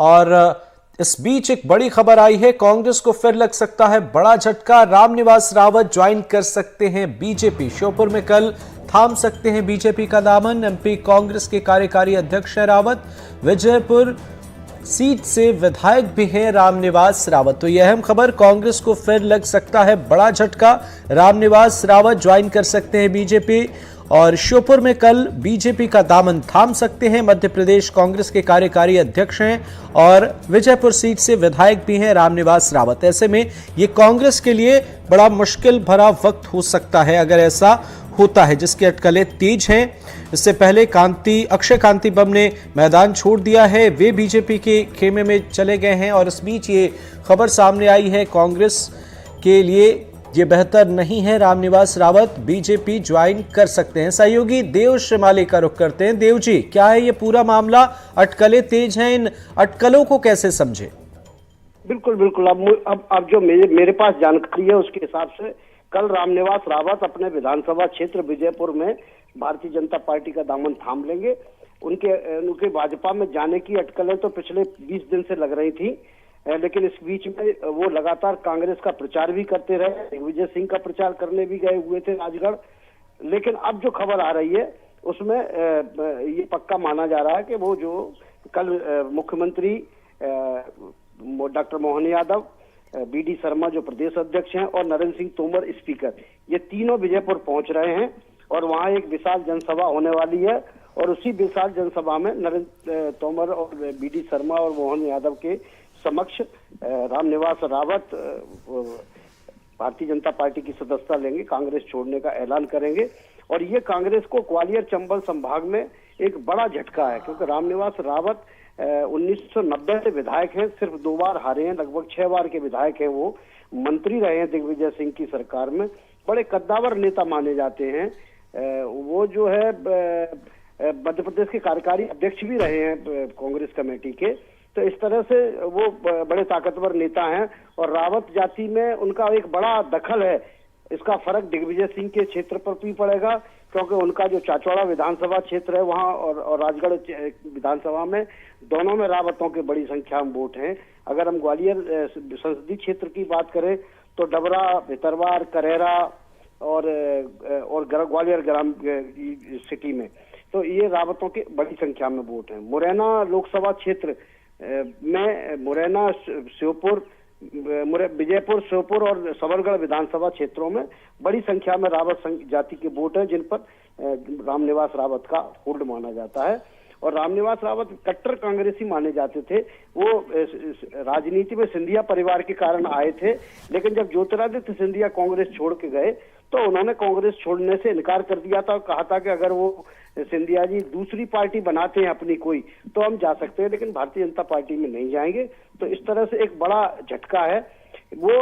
और इस बीच एक बड़ी खबर आई है, कांग्रेस को फिर लग सकता है बड़ा झटका। रामनिवास रावत ज्वाइन कर सकते हैं बीजेपी। श्योपुर में कल थाम सकते हैं बीजेपी का दामन। एमपी कांग्रेस के कार्यकारी अध्यक्ष है रावत। विजयपुर सीट से विधायक भी हैं रामनिवास रावत। तो यह अहम खबर, कांग्रेस को फिर लग सकता है बड़ा झटका। रामनिवास रावत ज्वाइन कर सकते हैं बीजेपी और श्योपुर में कल बीजेपी का दामन थाम सकते हैं। मध्य प्रदेश कांग्रेस के कार्यकारी अध्यक्ष हैं और विजयपुर सीट से विधायक भी हैं रामनिवास रावत। ऐसे में ये कांग्रेस के लिए बड़ा मुश्किल भरा वक्त हो सकता है अगर ऐसा होता है, जिसकी अटकलें तेज हैं। इससे पहले अक्षय कांति बम ने मैदान छोड़ दिया है, वे बीजेपी के खेमे में चले गए हैं और इस बीच ये खबर सामने आई है, कांग्रेस के लिए ये बेहतर नहीं है। रामनिवास रावत बीजेपी ज्वाइन कर सकते हैं। सहयोगी देव श्रीमाली का रुख करते हैं। देव जी, क्या है ये पूरा मामला? अटकलें तेज हैं, इन अटकलों को कैसे समझे? बिल्कुल बिल्कुल। अब जो मेरे पास जानकारी है उसके हिसाब से कल रामनिवास रावत अपने विधानसभा क्षेत्र विजयपुर में भारतीय जनता पार्टी का दामन थाम लेंगे। उनके भाजपा में जाने की अटकलें तो पिछले 20 दिन से लग रही थी, लेकिन इस बीच में वो लगातार कांग्रेस का प्रचार भी करते रहे। दिग्विजय सिंह का प्रचार करने भी गए हुए थे राजगढ़। लेकिन अब जो खबर आ रही है उसमें ये पक्का माना जा रहा है कि वो जो कल मुख्यमंत्री डॉक्टर मोहन यादव, बीडी शर्मा जो प्रदेश अध्यक्ष हैं और नरेंद्र सिंह तोमर स्पीकर, ये तीनों विजयपुर पहुंच रहे हैं और वहां एक विशाल जनसभा होने वाली है। और उसी विशाल जनसभा में नरेंद्र तोमर और बीडी शर्मा और मोहन यादव के समक्ष रामनिवास रावत भारतीय जनता पार्टी की सदस्यता लेंगे, कांग्रेस छोड़ने का ऐलान करेंगे। और ये कांग्रेस को ग्वालियर चंबल संभाग में एक बड़ा झटका है, क्योंकि रामनिवास रावत 1990 से विधायक हैं, सिर्फ 2 बार हारे हैं, लगभग 6 बार के विधायक हैं। वो मंत्री रहे हैं दिग्विजय सिंह की सरकार में, बड़े कद्दावर नेता माने जाते हैं। वो जो है मध्य प्रदेश के कार्यकारी अध्यक्ष भी रहे हैं कांग्रेस कमेटी के। तो इस तरह से वो बड़े ताकतवर नेता हैं और रावत जाति में उनका एक बड़ा दखल है। इसका फर्क दिग्विजय सिंह के क्षेत्र पर भी पड़ेगा, क्योंकि उनका जो चाचौड़ा विधानसभा क्षेत्र है वहां और राजगढ़ विधानसभा में, दोनों में रावतों के बड़ी संख्या में वोट हैं। अगर हम ग्वालियर संसदीय क्षेत्र की बात करें तो डबरा, भितरवार, करेरा और ग्वालियर ग्राम सिटी में तो ये रावतों के बड़ी संख्या में वोट हैं। मुरैना लोकसभा क्षेत्र में मुरैना, श्योपुर, विजयपुर, श्योपुर और सबलगढ़ विधानसभा क्षेत्रों में बड़ी संख्या में रावत जाति के वोट हैं, जिन पर रामनिवास रावत का होल्ड माना जाता है। और रामनिवास रावत कट्टर कांग्रेसी माने जाते थे। वो राजनीति में सिंधिया परिवार के कारण आए थे, लेकिन जब ज्योतिरादित्य सिंधिया कांग्रेस छोड़ के गए तो उन्होंने कांग्रेस छोड़ने से इनकार कर दिया था और कहा था कि अगर वो सिंधिया जी दूसरी पार्टी बनाते हैं अपनी कोई, तो हम जा सकते हैं, लेकिन भारतीय जनता पार्टी में नहीं जाएंगे। तो इस तरह से एक बड़ा झटका है। वो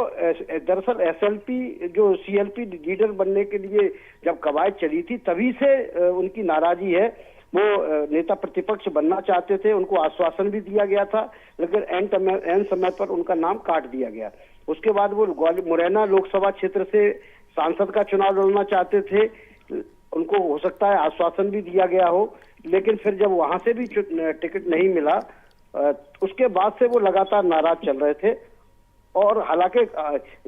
दरअसल एसएलपी जो सीएलपी लीडर बनने के लिए जब कवायद चली थी, तभी से उनकी नाराजगी है। वो नेता प्रतिपक्ष बनना चाहते थे, उनको आश्वासन भी दिया गया था, लेकिन एन समय पर उनका नाम काट दिया गया। उसके बाद वो मुरैना लोकसभा क्षेत्र से सांसद का चुनाव लड़ना चाहते थे, उनको हो सकता है आश्वासन भी दिया गया हो, लेकिन फिर जब वहां से भी टिकट नहीं मिला, उसके बाद से वो लगातार नाराज चल रहे थे। और हालांकि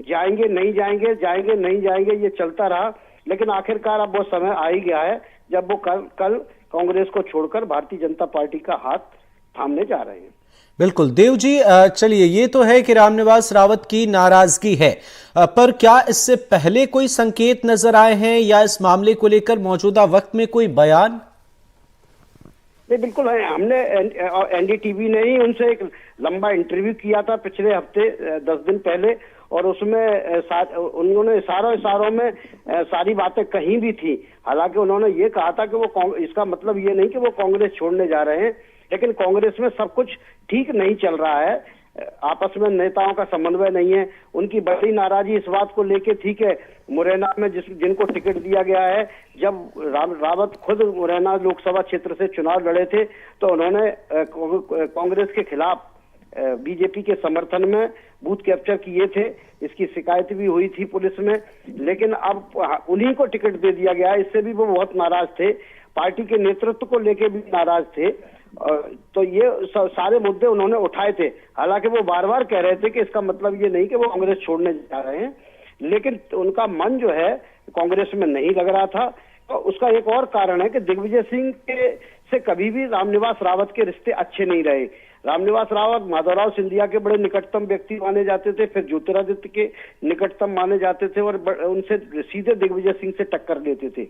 जाएंगे नहीं जाएंगे, जाएंगे नहीं जाएंगे, ये चलता रहा। लेकिन आखिरकार अब वो समय आ ही गया है जब वो कल कांग्रेस को छोड़कर भारतीय जनता पार्टी का हाथ थामने जा रहे हैं। बिल्कुल देव जी, चलिए, ये तो है कि रामनिवास रावत की नाराजगी है, पर क्या इससे पहले कोई संकेत नजर आए हैं या इस मामले को लेकर मौजूदा वक्त में कोई बयान? नहीं, बिल्कुल है। हमने एनडीटीवी ने ही उनसे एक लंबा इंटरव्यू किया था पिछले हफ्ते 10 दिन पहले, और उसमें उन्होंने इशारों में सारी बातें कही भी थी। हालांकि उन्होंने ये कहा था कि वो, इसका मतलब ये नहीं कि वो कांग्रेस छोड़ने जा रहे हैं, लेकिन कांग्रेस में सब कुछ ठीक नहीं चल रहा है, आपस में नेताओं का समन्वय नहीं है। उनकी बड़ी नाराजगी इस बात को लेके थी कि मुरैना में जिनको टिकट दिया गया है, जब रावत खुद मुरैना लोकसभा क्षेत्र से चुनाव लड़े थे तो उन्होंने कांग्रेस के खिलाफ बीजेपी के समर्थन में बूथ कैप्चर किए थे। इसकी शिकायत भी हुई थी पुलिस में, लेकिन अब उन्हीं को टिकट दे दिया गया है। इससे भी वो बहुत नाराज थे, पार्टी के नेतृत्व को लेके भी नाराज थे। तो ये सारे मुद्दे उन्होंने उठाए थे। हालांकि वो बार बार कह रहे थे कि इसका मतलब ये नहीं कि वो कांग्रेस छोड़ने जा रहे हैं, लेकिन उनका मन जो है कांग्रेस में नहीं लग रहा था। तो उसका एक और कारण है कि दिग्विजय सिंह से कभी भी रामनिवास रावत के रिश्ते अच्छे नहीं रहे। रामनिवास रावत माधवराव सिंधिया के बड़े निकटतम व्यक्ति माने जाते थे, फिर ज्योतिरादित्य के निकटतम माने जाते थे और उनसे सीधे दिग्विजय सिंह से टक्कर लेते थे।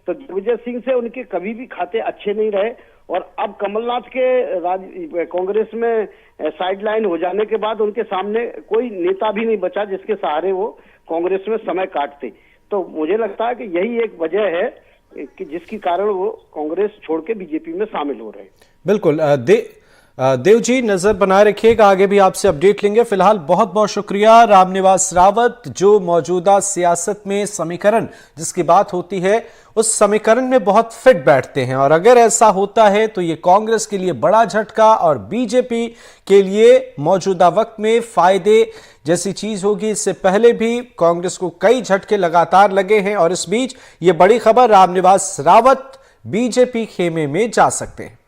तो दिग्विजय सिंह से उनके कभी भी खाते अच्छे नहीं रहे। और अब कमलनाथ के कांग्रेस में साइडलाइन हो जाने के बाद उनके सामने कोई नेता भी नहीं बचा जिसके सहारे वो कांग्रेस में समय काटते। तो मुझे लगता है कि यही एक वजह है कि जिसके कारण वो कांग्रेस छोड़ के बीजेपी में शामिल हो रहे हैं। बिल्कुल। देव जी नजर बनाए रखिएगा, आगे भी आपसे अपडेट लेंगे। फिलहाल बहुत बहुत शुक्रिया। रामनिवास रावत जो मौजूदा सियासत में समीकरण जिसकी बात होती है उस समीकरण में बहुत फिट बैठते हैं, और अगर ऐसा होता है तो ये कांग्रेस के लिए बड़ा झटका और बीजेपी के लिए मौजूदा वक्त में फायदे जैसी चीज होगी। इससे पहले भी कांग्रेस को कई झटके लगातार लगे हैं और इस बीच ये बड़ी खबर रामनिवास रावत बीजेपी खेमे में जा सकते हैं।